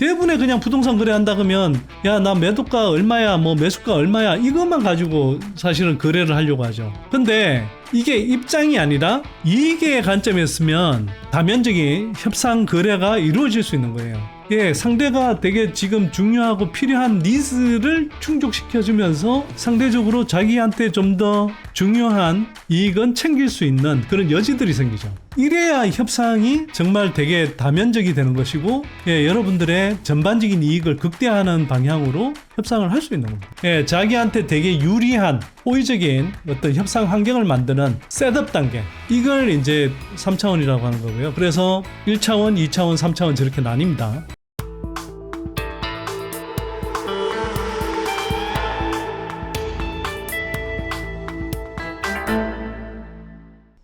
대부분의 그냥 부동산 거래한다 그러면 야, 나 매도가 얼마야, 뭐 매수가 얼마야, 이것만 가지고 사실은 거래를 하려고 하죠. 근데 이게 입장이 아니라 이익의 관점이었으면 다면적인 협상 거래가 이루어질 수 있는 거예요. 예, 상대가 되게 지금 중요하고 필요한 니즈를 충족시켜주면서 상대적으로 자기한테 좀 더 중요한 이익은 챙길 수 있는 그런 여지들이 생기죠. 이래야 협상이 정말 되게 다면적이 되는 것이고, 예, 여러분들의 전반적인 이익을 극대화하는 방향으로 협상을 할 수 있는 겁니다. 예, 자기한테 되게 유리한 호의적인 어떤 협상 환경을 만드는 셋업 단계, 이걸 이제 3차원이라고 하는 거고요. 그래서 1차원, 2차원, 3차원 저렇게 나뉩니다.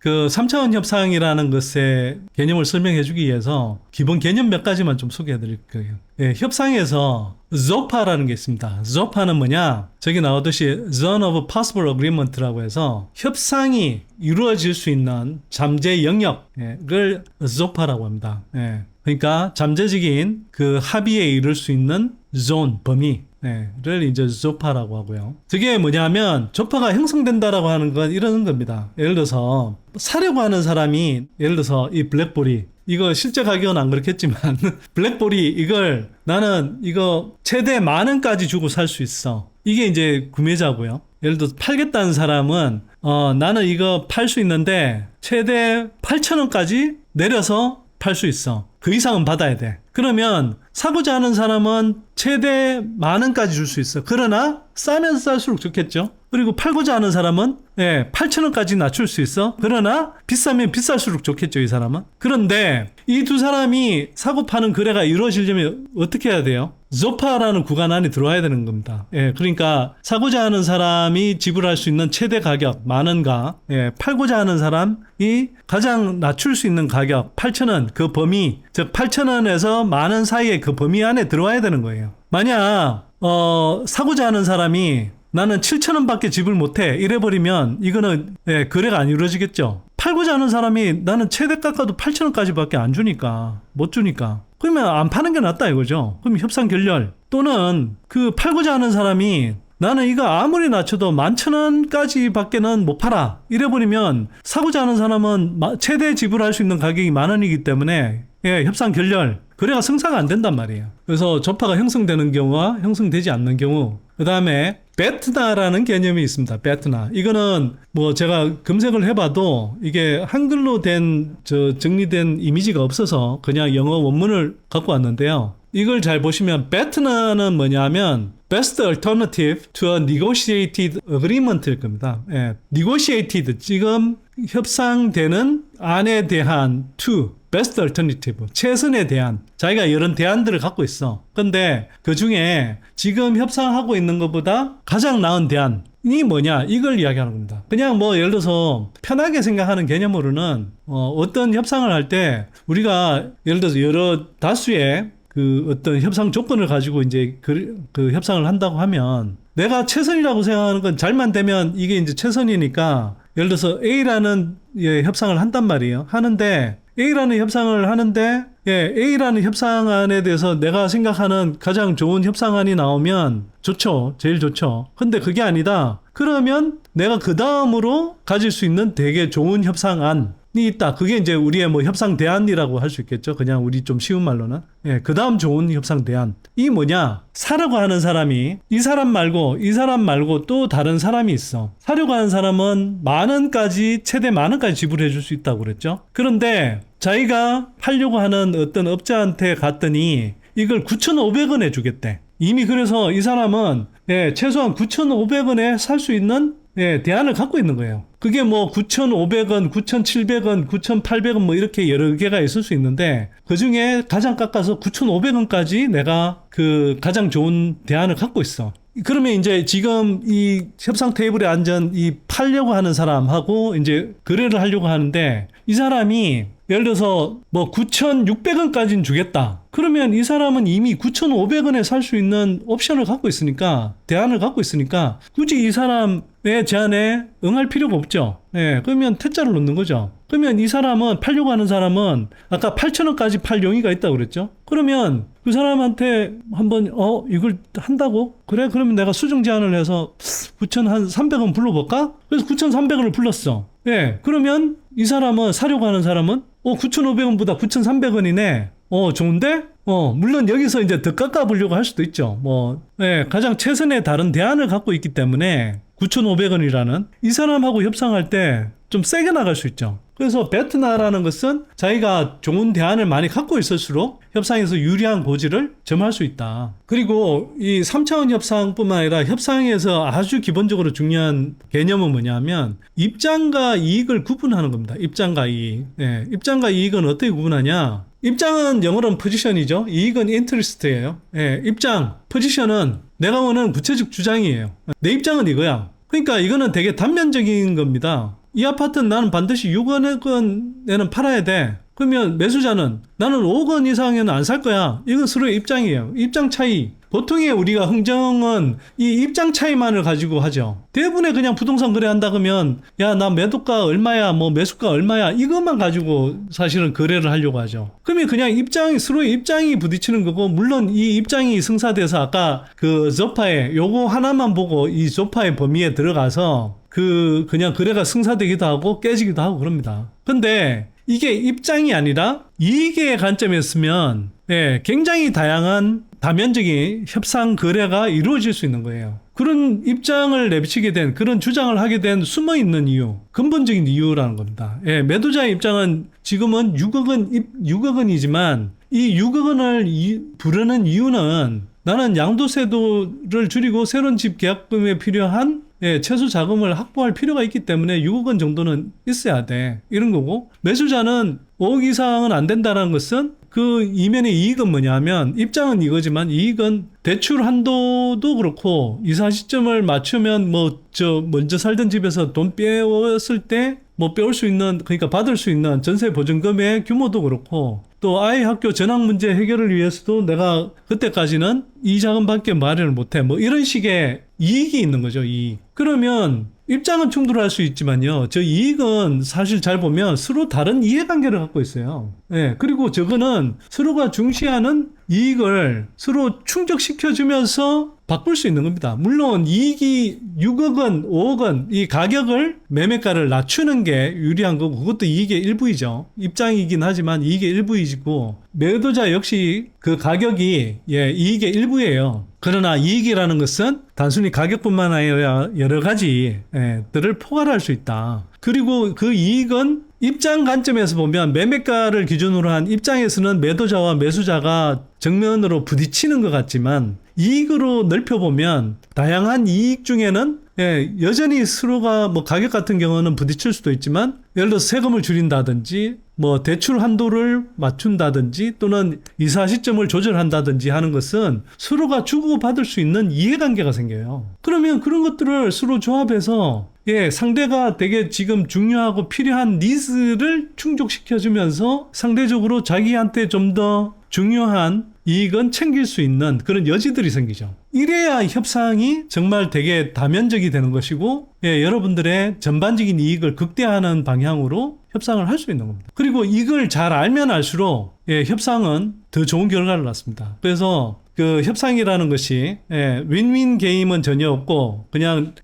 그 3차원 협상이라는 것의 개념을 설명해 주기 위해서 기본 개념 몇 가지만 좀 소개해 드릴 거예요. 예, 협상에서 ZOPA라는 게 있습니다. ZOPA는 뭐냐? 저기 나오듯이 Zone of Possible Agreement라고 해서 협상이 이루어질 수 있는 잠재 영역을 ZOPA라고 합니다. 예, 그러니까 잠재적인 그 합의에 이를 수 있는 zone, 범위, 를 이제 조파라고 하고요. 그게 뭐냐면 조파가 형성된다라고 하는 건 이런 겁니다. 예를 들어서 사려고 하는 사람이, 예를 들어서 이 블랙볼이, 이거 실제 가격은 안 그렇겠지만 블랙볼이 이걸 나는 이거 최대 10,000원까지 주고 살 수 있어. 이게 이제 구매자고요. 예를 들어서 팔겠다는 사람은 나는 이거 팔 수 있는데 최대 8,000원까지 내려서 팔 수 있어. 그 이상은 받아야 돼. 그러면 사고자 하는 사람은 최대 10,000원까지 줄 수 있어. 그러나 싸면 쌀수록 좋겠죠. 그리고 팔고자 하는 사람은 8,000원까지 낮출 수 있어. 그러나 비싸면 비쌀수록 좋겠죠, 이 사람은. 그런데 이 두 사람이 사고 파는 거래가 이루어지려면 어떻게 해야 돼요? 조파라는 구간 안에 들어와야 되는 겁니다. 그러니까 사고자 하는 사람이 지불할 수 있는 최대 가격 10,000원과 팔고자 하는 사람이 가장 낮출 수 있는 가격 8,000원, 그 범위, 즉 8,000원에서 10,000원 사이의 그 범위 안에 들어와야 되는 거예요. 만약 사고자 하는 사람이 나는 7,000원밖에 지불 못해 이래버리면 이거는 거래가 안 이루어지겠죠. 팔고자 하는 사람이 나는 최대 깎아도 8,000원까지밖에 안 주니까, 못 주니까, 그러면 안 파는 게 낫다 이거죠. 그럼 협상 결렬. 또는 그 팔고자 하는 사람이 나는 이거 아무리 낮춰도 11,000원까지 밖에는 못 팔아 이래버리면 사고자 하는 사람은 최대 지불할 수 있는 가격이 10,000원이기 때문에 협상 결렬, 거래가 성사가 안 된단 말이에요. 그래서 조파가 형성되는 경우와 형성되지 않는 경우, 그 다음에 베트나라는 개념이 있습니다. 베트나. 이거는 뭐 제가 검색을 해봐도 이게 한글로 된 정리된 이미지가 없어서 그냥 영어 원문을 갖고 왔는데요. 이걸 잘 보시면 베트나는 뭐냐면 Best Alternative to a Negotiated Agreement일 겁니다. Negotiated, 지금 협상되는 안에 대한 to Best Alternative, 최선의 대안. 자기가 이런 대안들을 갖고 있어. 근데 그 중에 지금 협상하고 있는 것보다 가장 나은 대안이 뭐냐, 이걸 이야기하는 겁니다. 그냥 뭐 예를 들어서 편하게 생각하는 개념으로는 어떤 협상을 할 때 우리가 예를 들어서 여러 다수의 그 어떤 협상 조건을 가지고 이제 그 협상을 한다고 하면 내가 최선이라고 생각하는 건 잘만 되면 이게 이제 최선이니까, 예를 들어서 A라는 협상을 한단 말이에요. 하는데 A라는 협상을 하는데 A라는 협상안에 대해서 내가 생각하는 가장 좋은 협상안이 나오면 좋죠. 제일 좋죠. 근데 그게 아니다. 그러면 내가 그 다음으로 가질 수 있는 되게 좋은 협상안이 있다. 그게 이제 우리의 뭐 협상 대안이라고 할 수 있겠죠. 그냥 우리 좀 쉬운 말로는. 그 다음 좋은 협상 대안. 이 뭐냐? 사려고 하는 사람이 이 사람 말고 또 다른 사람이 있어. 사려고 하는 사람은 10,000원까지, 최대 10,000원까지 지불해 줄 수 있다고 그랬죠. 그런데 자기가 팔려고 하는 어떤 업자한테 갔더니 이걸 9,500원에 주겠대. 이미 그래서 이 사람은 최소한 9,500원에 살 수 있는 대안을 갖고 있는 거예요. 그게 뭐 9,500원, 9,700원, 9,800원 뭐 이렇게 여러 개가 있을 수 있는데 그 중에 가장 깎아서 9,500원까지 내가 그 가장 좋은 대안을 갖고 있어. 그러면 이제 지금 이 협상 테이블에 앉은 이 팔려고 하는 사람하고 이제 거래를 하려고 하는데 이 사람이 예를 들어서 뭐 9,600원까지는 주겠다. 그러면 이 사람은 이미 9,500원에 살 수 있는 옵션을 갖고 있으니까, 대안을 갖고 있으니까 굳이 이 사람의 제안에 응할 필요가 없죠. 예, 그러면 퇴짜를 놓는 거죠. 그러면 이 사람은, 팔려고 하는 사람은 아까 8,000원까지 팔 용의가 있다고 그랬죠. 그러면 그 사람한테 한번 이걸 한다고? 그래, 그러면 내가 수정 제안을 해서 9,300원 불러볼까? 그래서 9,300원을 불렀어. 예, 그러면 이 사람은, 사려고 하는 사람은 9,500원보다 9,300원이네. 좋은데? 물론 여기서 이제 더 깎아보려고 할 수도 있죠. 예, 가장 최선의 다른 대안을 갖고 있기 때문에 9,500원이라는 이 사람하고 협상할 때 좀 세게 나갈 수 있죠. 그래서 베트나라는 것은 자기가 좋은 대안을 많이 갖고 있을수록 협상에서 유리한 고지를 점할 수 있다. 그리고 이 3차원 협상뿐만 아니라 협상에서 아주 기본적으로 중요한 개념은 뭐냐면 입장과 이익을 구분하는 겁니다. 입장과 이익. 네, 입장과 이익은 어떻게 구분하냐? 입장은 영어로는 포지션이죠. 이익은 인터리스트예요. 네, 입장, 포지션은 내가 원하는 구체적 주장이에요. 내 입장은 이거야. 그러니까 이거는 되게 단면적인 겁니다. 이 아파트는 나는 반드시 6억원에는 팔아야 돼. 그러면 매수자는 나는 5억 원 이상에는 안 살 거야. 이건 서로의 입장이에요. 입장 차이. 보통의 우리가 흥정은 이 입장 차이만을 가지고 하죠. 대부분의 그냥 부동산 거래한다 그러면 야, 나 매도가 얼마야, 뭐 매수가 얼마야, 이것만 가지고 사실은 거래를 하려고 하죠. 그러면 그냥 서로의 입장이 부딪히는 거고, 물론 이 입장이 승사돼서 아까 그 조파에 요거 하나만 보고 이 조파의 범위에 들어가서 그냥 거래가 승사되기도 하고 깨지기도 하고 그럽니다. 근데 이게 입장이 아니라 이익의 관점이었으면 굉장히 다양한 다면적인 협상 거래가 이루어질 수 있는 거예요. 그런 입장을 내비치게 된, 그런 주장을 하게 된 숨어있는 이유, 근본적인 이유라는 겁니다. 매도자의 입장은 지금은 6억 원이지만 이 6억 원을 부르는 이유는 나는 양도세도를 줄이고 새로운 집 계약금에 필요한 최소 자금을 확보할 필요가 있기 때문에 6억 원 정도는 있어야 돼. 이런 거고, 매수자는 5억 이상은 안 된다는 것은 그 이면의 이익은 뭐냐면, 입장은 이거지만 이익은 대출 한도도 그렇고 이사 시점을 맞추면 먼저 살던 집에서 돈 빼왔을 때 빼올 수 있는, 그러니까 받을 수 있는 전세 보증금의 규모도 그렇고, 또 아이 학교 전학 문제 해결을 위해서도 내가 그때까지는 이 자금밖에 마련을 못해. 이런 식의 이익이 있는 거죠, 이익. 그러면 입장은 충돌할 수 있지만요, 저 이익은 사실 잘 보면 서로 다른 이해관계를 갖고 있어요. 그리고 저거는 서로가 중시하는 이익을 서로 충족시켜주면서 바꿀 수 있는 겁니다. 물론 이익이 6억 원, 5억 원, 이 가격을, 매매가를 낮추는 게 유리한 거고, 그것도 이익의 일부이죠. 입장이긴 하지만 이익의 일부이고, 매도자 역시 그 가격이 이익의 일부예요. 그러나 이익이라는 것은 단순히 가격뿐만 아니라 여러 가지들을 포괄할 수 있다. 그리고 그 이익은 입장 관점에서 보면, 매매가를 기준으로 한 입장에서는 매도자와 매수자가 정면으로 부딪히는 것 같지만, 이익으로 넓혀보면 다양한 이익 중에는 여전히 서로가 가격 같은 경우는 부딪힐 수도 있지만, 예를 들어서 세금을 줄인다든지 대출 한도를 맞춘다든지 또는 이사 시점을 조절한다든지 하는 것은 서로가 주고받을 수 있는 이해관계가 생겨요. 그러면 그런 것들을 서로 조합해서 상대가 되게 지금 중요하고 필요한 니즈를 충족시켜주면서 상대적으로 자기한테 좀 더 중요한 이익은 챙길 수 있는 그런 여지들이 생기죠. 이래야 협상이 정말 되게 다면적이 되는 것이고, 여러분들의 전반적인 이익을 극대화하는 방향으로 협상을 할 수 있는 겁니다. 그리고 이걸 잘 알면 알수록 협상은 더 좋은 결과를 낳습니다. 그래서 그 협상이라는 것이 윈윈 게임은 전혀 없고, 그냥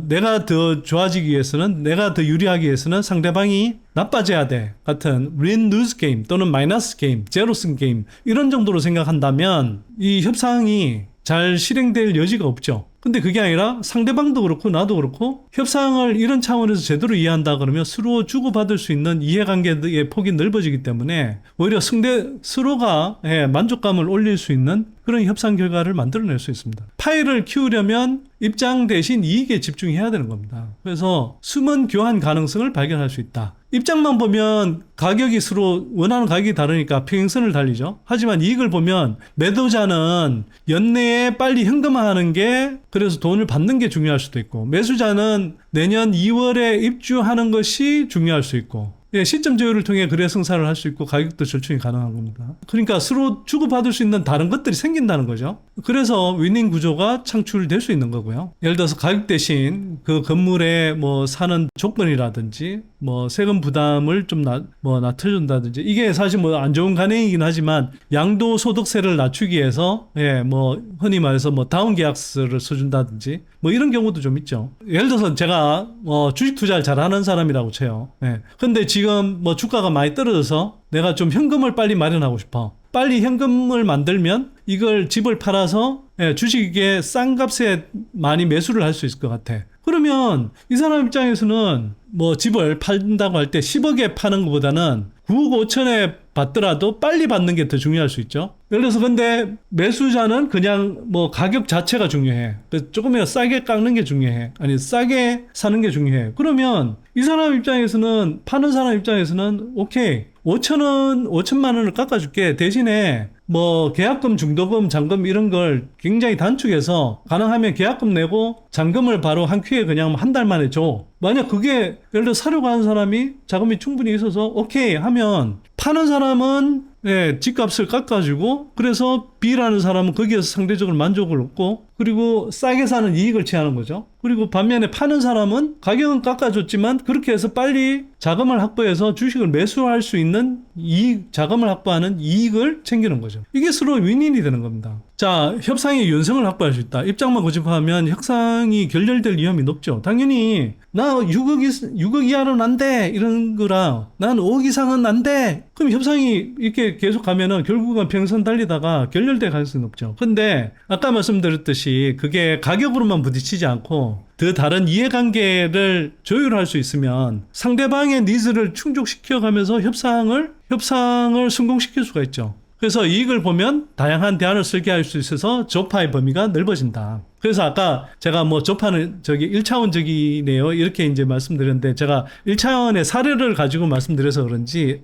내가 더 좋아지기 위해서는, 내가 더 유리하기 위해서는 상대방이 나빠져야 돼 같은 윈-루즈 게임 또는 마이너스 게임, 제로섬 게임, 이런 정도로 생각한다면 이 협상이 잘 실행될 여지가 없죠. 근데 그게 아니라 상대방도 그렇고 나도 그렇고 협상을 이런 차원에서 제대로 이해한다 그러면 서로 주고받을 수 있는 이해관계의 폭이 넓어지기 때문에 오히려 서로가 만족감을 올릴 수 있는 그런 협상 결과를 만들어낼 수 있습니다. 파일을 키우려면 입장 대신 이익에 집중해야 되는 겁니다. 그래서 숨은 교환 가능성을 발견할 수 있다. 입장만 보면 가격이 서로 원하는 가격이 다르니까 평행선을 달리죠. 하지만 이익을 보면 매도자는 연내에 빨리 현금화하는 게 그래서 돈을 받는 게 중요할 수도 있고 매수자는 내년 2월에 입주하는 것이 중요할 수 있고 예, 시점 조율을 통해 거래 승산을 할 수 있고 가격도 절충이 가능한 겁니다. 그러니까 서로 주고받을 수 있는 다른 것들이 생긴다는 거죠. 그래서 윈닝 구조가 창출될 수 있는 거고요. 예를 들어서 가격 대신 그 건물에 뭐 사는 조건이라든지 뭐 세금 부담을 좀 낮춰준다든지 이게 사실 뭐 안 좋은 간행이긴 하지만 양도소득세를 낮추기 위해서 예, 뭐 흔히 말해서 뭐 다운 계약서를 써준다든지 뭐 이런 경우도 좀 있죠. 예를 들어서 제가 주식 투자를 잘하는 사람이라고 쳐요. 예. 근데 지금 뭐 주가가 많이 떨어져서 내가 좀 현금을 빨리 마련하고 싶어. 빨리 현금을 만들면 이걸 집을 팔아서 예, 주식에 싼 값에 많이 매수를 할 수 있을 것 같아. 그러면 이 사람 입장에서는 뭐 집을 판다고 할 때 10억에 파는 것보다는 9억 5천에 받더라도 빨리 받는 게 더 중요할 수 있죠. 예를 들어서 근데 매수자는 그냥 뭐 가격 자체가 중요해. 조금이라도 싸게 깎는 게 중요해. 아니 싸게 사는 게 중요해. 그러면 이 사람 입장에서는 파는 사람 입장에서는 오케이 5천만 원을 깎아줄게. 대신에 뭐 계약금, 중도금, 잔금 이런 걸 굉장히 단축해서 가능하면 계약금 내고 잔금을 바로 한 큐에 그냥 한 달 만에 줘. 만약 그게 예를 들어 사려고 하는 사람이 자금이 충분히 있어서 오케이 하면 파는 사람은 예, 집값을 깎아주고 그래서 B라는 사람은 거기에서 상대적으로 만족을 얻고 그리고 싸게 사는 이익을 취하는 거죠. 그리고 반면에 파는 사람은 가격은 깎아줬지만 그렇게 해서 빨리 자금을 확보해서 주식을 매수할 수 있는 이익, 자금을 확보하는 이익을 챙기는 거죠. 이게 서로 윈윈이 되는 겁니다. 자, 협상의 유연성을 확보할 수 있다. 입장만 고집하면 협상이 결렬될 위험이 높죠. 당연히 나 6억 이하로는 안 돼. 이런 거랑 난 5억 이상은 안 돼. 그럼 협상이 이렇게 계속 가면은 결국은 평선 달리다가 결렬될 가능성이 높죠. 근데 아까 말씀드렸듯이 그게 가격으로만 부딪히지 않고 더 다른 이해관계를 조율할 수 있으면 상대방의 니즈를 충족시켜가면서 협상을 성공시킬 수가 있죠. 그래서 이익을 보면 다양한 대안을 설계할 수 있어서 조파의 범위가 넓어진다. 그래서 아까 제가 뭐 조파는 저기 1차원적이네요. 이렇게 이제 말씀드렸는데 제가 1차원의 사례를 가지고 말씀드려서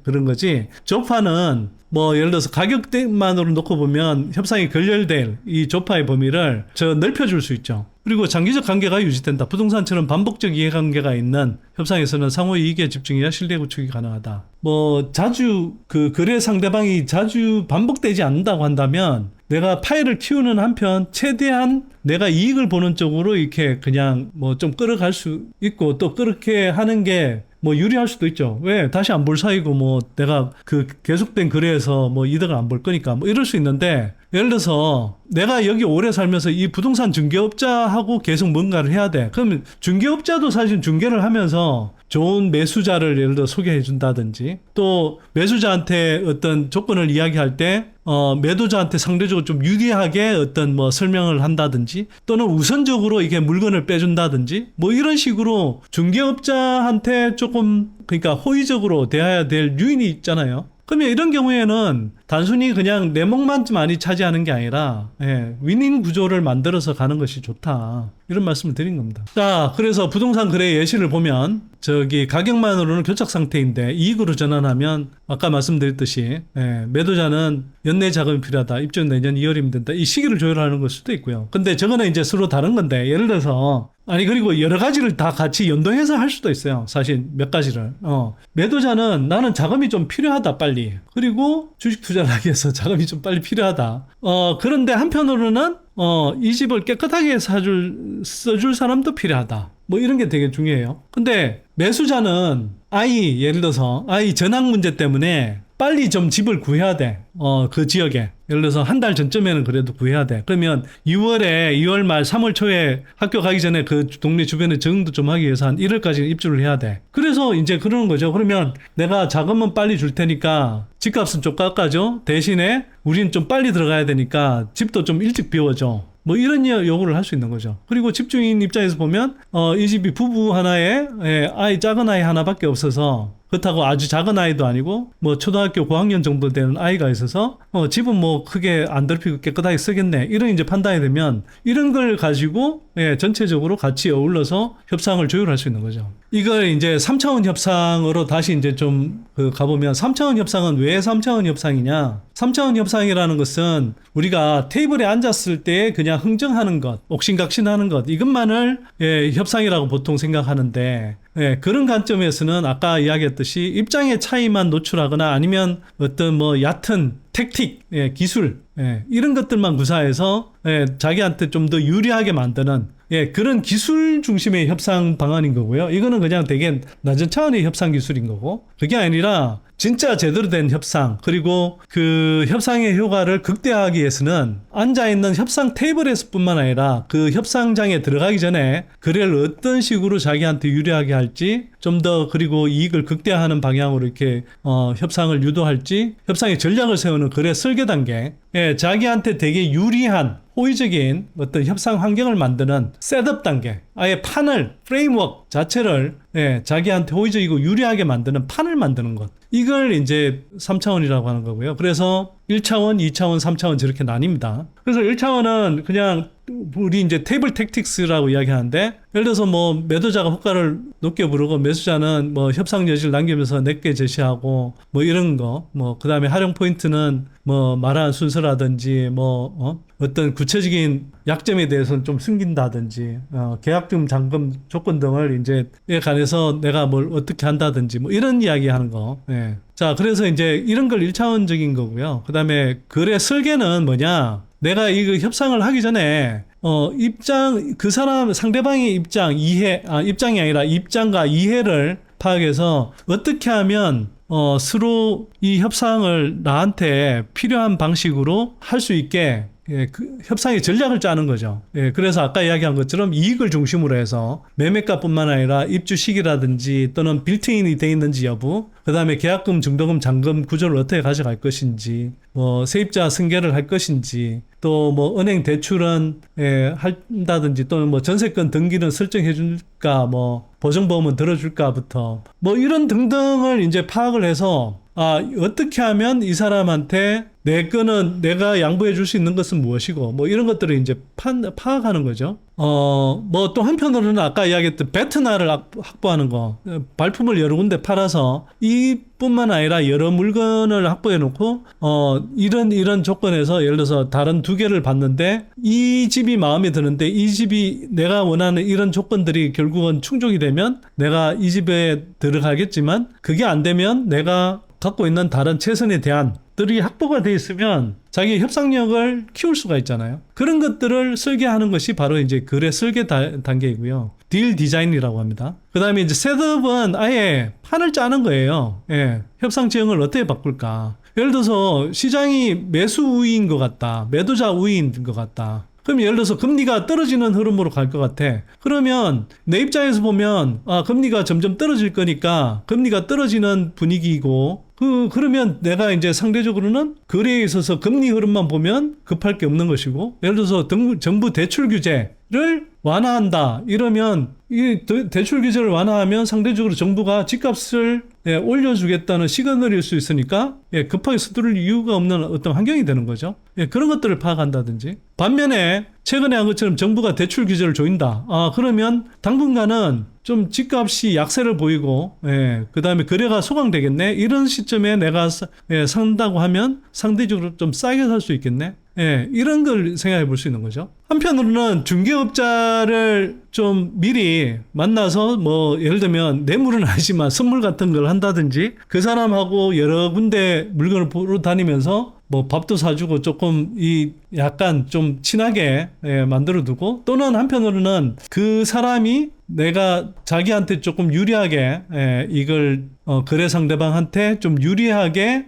그런 거지. 조파는 뭐 예를 들어서 가격대만으로 놓고 보면 협상이 결렬될 이 조파의 범위를 넓혀줄 수 있죠. 그리고 장기적 관계가 유지된다. 부동산처럼 반복적 이해관계가 있는 협상에서는 상호 이익에 집중해야 신뢰 구축이 가능하다. 뭐 자주 그 거래 상대방이 자주 반복되지 않는다고 한다면 내가 파일을 키우는 한편 최대한 내가 이익을 보는 쪽으로 이렇게 그냥 뭐 좀 끌어갈 수 있고 또 그렇게 하는 게 뭐 유리할 수도 있죠. 왜? 다시 안 볼 사이고 뭐 내가 그 계속된 거래에서 뭐 이득을 안 볼 거니까 뭐 이럴 수 있는데 예를 들어서 내가 여기 오래 살면서 이 부동산 중개업자하고 계속 뭔가를 해야 돼. 그러면 중개업자도 사실 중개를 하면서 좋은 매수자를 예를 들어 소개해 준다든지 또 매수자한테 어떤 조건을 이야기할 때 매도자한테 상대적으로 좀 유리하게 어떤 뭐 설명을 한다든지 또는 우선적으로 이게 물건을 빼준다든지 뭐 이런 식으로 중개업자한테 조금 그러니까 호의적으로 대해야 될 유인이 있잖아요. 그러면 이런 경우에는 단순히 그냥 내 몫만 많이 차지하는 게 아니라 윈윈 구조를 만들어서 가는 것이 좋다. 이런 말씀을 드린 겁니다. 자, 그래서 부동산 거래 예시를 보면 저기 가격만으로는 교착 상태인데 이익으로 전환하면 아까 말씀드렸듯이 매도자는 연내 자금이 필요하다. 입주는 내년 2월이면 된다. 이 시기를 조율하는 걸 수도 있고요. 근데 저거는 이제 서로 다른 건데 예를 들어서 그리고 여러 가지를 다 같이 연동해서 할 수도 있어요. 사실 몇 가지를. 매도자는 나는 자금이 좀 필요하다, 빨리. 그리고 주식 투자를 하기 위해서 자금이 좀 빨리 필요하다. 그런데 한편으로는, 이 집을 깨끗하게 써줄 사람도 필요하다. 뭐 이런 게 되게 중요해요. 근데 매수자는 예를 들어서 아이 전학 문제 때문에 빨리 좀 집을 구해야 돼. 그 지역에. 예를 들어서 한 달 전쯤에는 그래도 구해야 돼. 그러면 2월 말 3월 초에 학교 가기 전에 그 동네 주변에 적응도 좀 하기 위해서 한 1월까지 입주를 해야 돼. 그래서 이제 그러는 거죠. 그러면 내가 자금은 빨리 줄 테니까 집값은 좀 깎아줘. 대신에 우린 좀 빨리 들어가야 되니까 집도 좀 일찍 비워줘. 뭐 이런 요구를 할 수 있는 거죠. 그리고 집주인 입장에서 보면 이 집이 부부 하나에 작은 아이 하나밖에 없어서 그렇다고 아주 작은 아이도 아니고 뭐 초등학교 고학년 정도 되는 아이가 있어서 집은 뭐 크게 안 더럽히고 깨끗하게 쓰겠네 이런 이제 판단이 되면 이런 걸 가지고 전체적으로 같이 어울러서 협상을 조율할 수 있는 거죠. 이걸 이제 3차원 협상으로 다시 이제 좀 가보면 3차원 협상은 왜 3차원 협상이냐? 3차원 협상이라는 것은 우리가 테이블에 앉았을 때 그냥 흥정하는 것, 옥신각신하는 것 이것만을 협상이라고 보통 생각하는데 그런 관점에서는 아까 이야기했듯이 입장의 차이만 노출하거나 아니면 어떤 뭐 얕은 택틱, 기술 이런 것들만 구사해서 자기한테 좀 더 유리하게 만드는 그런 기술 중심의 협상 방안인 거고요. 이거는 그냥 되게 낮은 차원의 협상 기술인 거고 그게 아니라 진짜 제대로 된 협상 그리고 그 협상의 효과를 극대화하기 위해서는 앉아있는 협상 테이블에서 뿐만 아니라 그 협상장에 들어가기 전에 거래를 어떤 식으로 자기한테 유리하게 할지 좀 더 그리고 이익을 극대화하는 방향으로 이렇게 협상을 유도할지 협상의 전략을 세우는 거래 설계 단계 자기한테 되게 유리한 호의적인 어떤 협상 환경을 만드는 셋업 단계 아예 판을 프레임워크 자체를 자기한테 호의적이고 유리하게 만드는 판을 만드는 것 이걸 이제 3차원이라고 하는 거고요. 그래서 1차원, 2차원, 3차원 저렇게 나뉩니다. 그래서 1차원은 그냥 우리 이제 테이블 택틱스라고 이야기하는데 예를 들어서 뭐 매도자가 호가를 높게 부르고 매수자는 뭐 협상 여지를 남기면서 내게 제시하고 뭐 이런 거 뭐 그다음에 활용 포인트는 뭐 말하는 순서라든지 뭐 어떤 구체적인 약점에 대해서는 좀 숨긴다든지 계약금 잔금 조건 등을 이제 에 관해서 내가 뭘 어떻게 한다든지 뭐 이런 이야기 하는 거. 자, 그래서 이제 이런 걸 1차원적인 거고요. 그다음에 거래 설계는 뭐냐? 내가 이거 협상을 하기 전에 그 사람 상대방의 입장이 아니라 입장과 이해를 파악해서 어떻게 하면 서로 이 협상을 나한테 필요한 방식으로 할 수 있게 그 협상의 전략을 짜는 거죠. 그래서 아까 이야기한 것처럼 이익을 중심으로 해서 매매가뿐만 아니라 입주 시기라든지 또는 빌트인이 돼 있는지 여부, 그 다음에 계약금, 중도금, 잔금 구조를 어떻게 가져갈 것인지, 뭐 세입자 승계를 할 것인지, 또 뭐 은행 대출은 한다든지 또는 뭐 전세권 등기는 설정해 줄까, 뭐 보증보험은 들어줄까부터 뭐 이런 등등을 이제 파악을 해서 어떻게 하면 이 사람한테 내 거는 내가 양보해 줄 수 있는 것은 무엇이고 뭐 이런 것들을 이제 파악하는 거죠. 뭐 또 한편으로는 아까 이야기했던 베트나를 확보하는 거, 발품을 여러 군데 팔아서 이뿐만 아니라 여러 물건을 확보해 놓고 이런 조건에서 예를 들어서 다른 두 개를 봤는데 이 집이 마음에 드는데 이 집이 내가 원하는 이런 조건들이 결국은 충족이 되면 내가 이 집에 들어가겠지만 그게 안 되면 내가 갖고 있는 다른 최선의 대안들이 확보가 돼 있으면 자기 협상력을 키울 수가 있잖아요. 그런 것들을 설계하는 것이 바로 이제 거래 설계 단계이고요. 딜 디자인이라고 합니다. 그 다음에 이제 셋업은 아예 판을 짜는 거예요. 협상 지형을 어떻게 바꿀까. 예를 들어서 시장이 매수 우위인 것 같다. 매도자 우위인 것 같다. 그럼 예를 들어서 금리가 떨어지는 흐름으로 갈 것 같아. 그러면 내 입장에서 보면 금리가 점점 떨어질 거니까 금리가 떨어지는 분위기이고 그러면 내가 이제 상대적으로는 거래에 있어서 금리 흐름만 보면 급할 게 없는 것이고 예를 들어서 정부 대출 규제를 완화한다 이러면 이 대출 규제를 완화하면 상대적으로 정부가 집값을 올려주겠다는 시그널일 수 있으니까 급하게 서두를 이유가 없는 어떤 환경이 되는 거죠. 그런 것들을 파악한다든지 반면에 최근에 한 것처럼 정부가 대출 규제를 조인다. 그러면 당분간은 좀 집값이 약세를 보이고 그 다음에 거래가 소강되겠네. 이런 시점에 내가 산다고 하면 상대적으로 좀 싸게 살 수 있겠네. 이런 걸 생각해 볼 수 있는 거죠. 한편으로는 중개업자를 좀 미리 만나서 뭐 예를 들면 뇌물은 아니지만 선물 같은 걸 한다든지 그 사람하고 여러 군데 물건을 보러 다니면서 뭐 밥도 사주고 조금 약간 좀 친하게 만들어 두고 또는 한편으로는 그 사람이 내가 자기한테 조금 유리하게 이걸 거래 상대방한테 좀 유리하게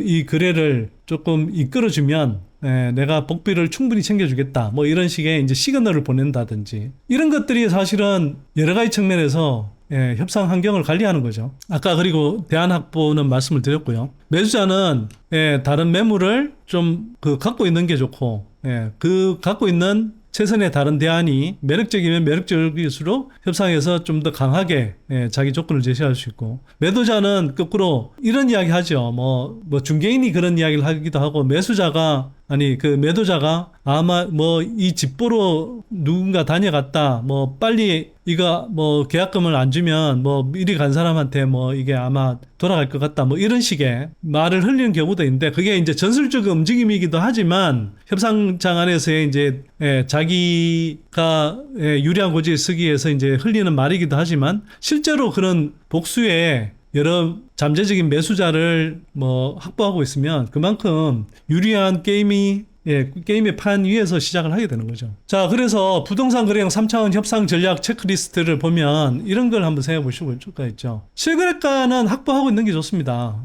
이 거래를 조금 이끌어주면 내가 복비를 충분히 챙겨주겠다. 뭐 이런 식의 이제 시그널을 보낸다든지 이런 것들이 사실은 여러 가지 측면에서 협상 환경을 관리하는 거죠. 아까 그리고 대안 확보는 말씀을 드렸고요. 매수자는 다른 매물을 좀 갖고 있는 게 좋고 그 갖고 있는 최선의 다른 대안이 매력적이면 매력적일수록 협상에서 좀 더 강하게 자기 조건을 제시할 수 있고, 매도자는 거꾸로 이런 이야기 하죠. 뭐 중개인이 그런 이야기를 하기도 하고, 그 매도자가 아마 뭐 이 집 보러 누군가 다녀갔다, 뭐 빨리 이거 뭐 계약금을 안 주면 뭐 미리 간 사람한테 뭐 이게 아마 돌아갈 것 같다, 뭐 이런 식의 말을 흘리는 경우도 있는데, 그게 이제 전술적 움직임이기도 하지만 협상장 안에서의 이제 자기가 유리한 고지에 쓰기 위해서 이제 흘리는 말이기도 하지만, 실제로 그런 복수의 여러 잠재적인 매수자를 뭐 확보하고 있으면 그만큼 유리한 게임의 판 위에서 시작을 하게 되는 거죠. 자, 그래서 부동산 거래형 3차원 협상 전략 체크리스트를 보면 이런 걸 한번 생각해 보실 수가 있죠. 실거래가는 확보하고 있는 게 좋습니다.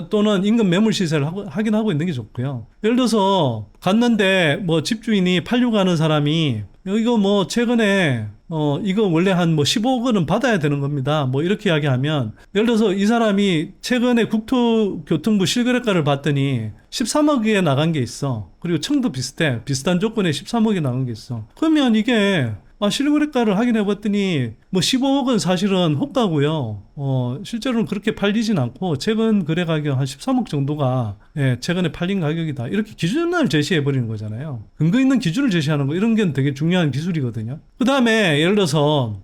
또는 인근 매물 시세를 확인하고 있는 게 좋고요. 예를 들어서 갔는데 뭐 집주인이 팔려고 하는 사람이 이거 뭐 최근에 이거 원래 한 뭐 15억 원은 받아야 되는 겁니다, 뭐 이렇게 이야기하면, 예를 들어서 이 사람이 최근에 국토교통부 실거래가를 봤더니 13억에 나간 게 있어. 그리고 층도 비슷한 조건에 13억에 나간 게 있어. 그러면 이게 실거래가를 확인해 봤더니 뭐 15억은 사실은 호가고요. 실제로는 그렇게 팔리진 않고 최근 거래 가격 한 13억 정도가 최근에 팔린 가격이다, 이렇게 기준을 제시해 버리는 거잖아요. 근거 있는 기준을 제시하는 거, 이런 게 되게 중요한 기술이거든요. 그 다음에 예를 들어서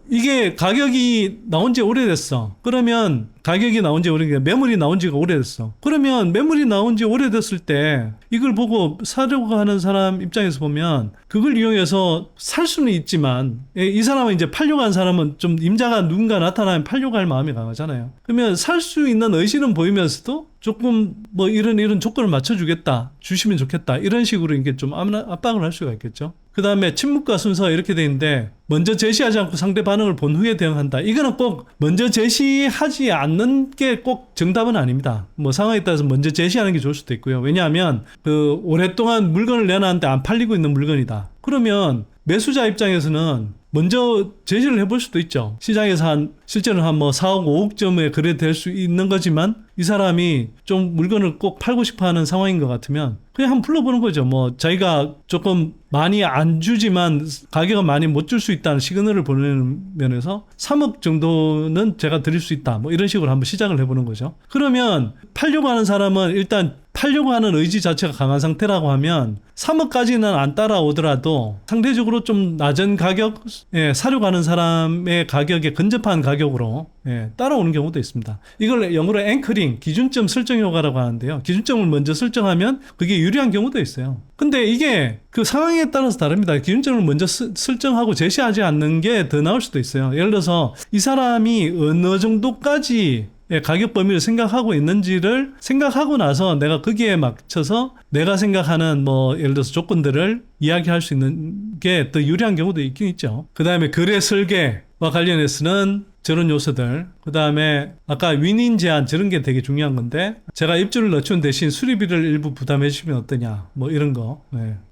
이게 가격이 나온 지 오래됐어. 그러면 가격이 나온 지 매물이 나온 지가 오래됐어. 그러면 매물이 나온 지 오래됐을 때 이걸 보고 사려고 하는 사람 입장에서 보면 그걸 이용해서 살 수는 있지만, 이 사람은 이제 팔려고 하는 사람은 좀 임자가 누군가 나타나면 팔려고 할 마음이 강하잖아요. 그러면 살 수 있는 의지는 보이면서도 조금 뭐 이런 조건을 맞춰주겠다, 주시면 좋겠다, 이런 식으로 이게 좀 압박을 할 수가 있겠죠. 그 다음에 침묵과 순서 이렇게 돼 있는데, 먼저 제시하지 않고 상대 반응을 본 후에 대응한다. 이거는 꼭 먼저 제시하지 않는 게 꼭 정답은 아닙니다. 뭐 상황에 따라서 먼저 제시하는 게 좋을 수도 있고요. 왜냐하면 오랫동안 물건을 내놨는데 안 팔리고 있는 물건이다. 그러면 매수자 입장에서는 먼저 제시를 해볼 수도 있죠. 시장에서 실제로는 한 뭐 4억, 5억점에 거래될 수 있는 거지만 이 사람이 좀 물건을 꼭 팔고 싶어 하는 상황인 것 같으면 그냥 한번 불러보는 거죠. 뭐 자기가 조금 많이 안 주지만 가격은 많이 못 줄 수 있다는 시그널을 보내는 면에서 3억 정도는 제가 드릴 수 있다, 뭐 이런 식으로 한번 시작을 해보는 거죠. 그러면 팔려고 하는 사람은 일단 팔려고 하는 의지 자체가 강한 상태라고 하면 3억까지는 안 따라오더라도 상대적으로 좀 낮은 가격, 사려고 하는 사람의 가격에 근접한 가격으로 따라오는 경우도 있습니다. 이걸 영어로 앵커링, 기준점 설정 효과라고 하는데요. 기준점을 먼저 설정하면 그게 유리한 경우도 있어요. 근데 이게 그 상황에 따라서 다릅니다. 기준점을 먼저 설정하고 제시하지 않는 게 더 나을 수도 있어요. 예를 들어서 이 사람이 어느 정도까지 가격 범위를 생각하고 있는지를 생각하고 나서 내가 거기에 맞춰서 내가 생각하는 뭐 예를 들어서 조건들을 이야기할 수 있는 게 더 유리한 경우도 있긴 있죠. 그 다음에 거래 설계와 관련해서는 저런 요소들, 그 다음에 아까 윈인 제한, 저런 게 되게 중요한 건데, 제가 입주를 늦춘 대신 수리비를 일부 부담해 주시면 어떠냐, 뭐 이런 거.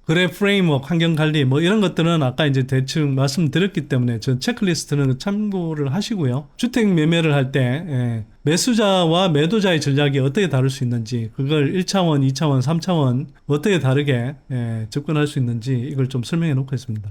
거래 프레임워크, 환경 관리, 뭐 이런 것들은 아까 이제 대충 말씀드렸기 때문에 저 체크리스트는 참고를 하시고요. 주택 매매를 할 때 매수자와 매도자의 전략이 어떻게 다를 수 있는지, 그걸 1차원, 2차원, 3차원 어떻게 다르게 접근할 수 있는지 이걸 좀 설명해 놓고 있습니다.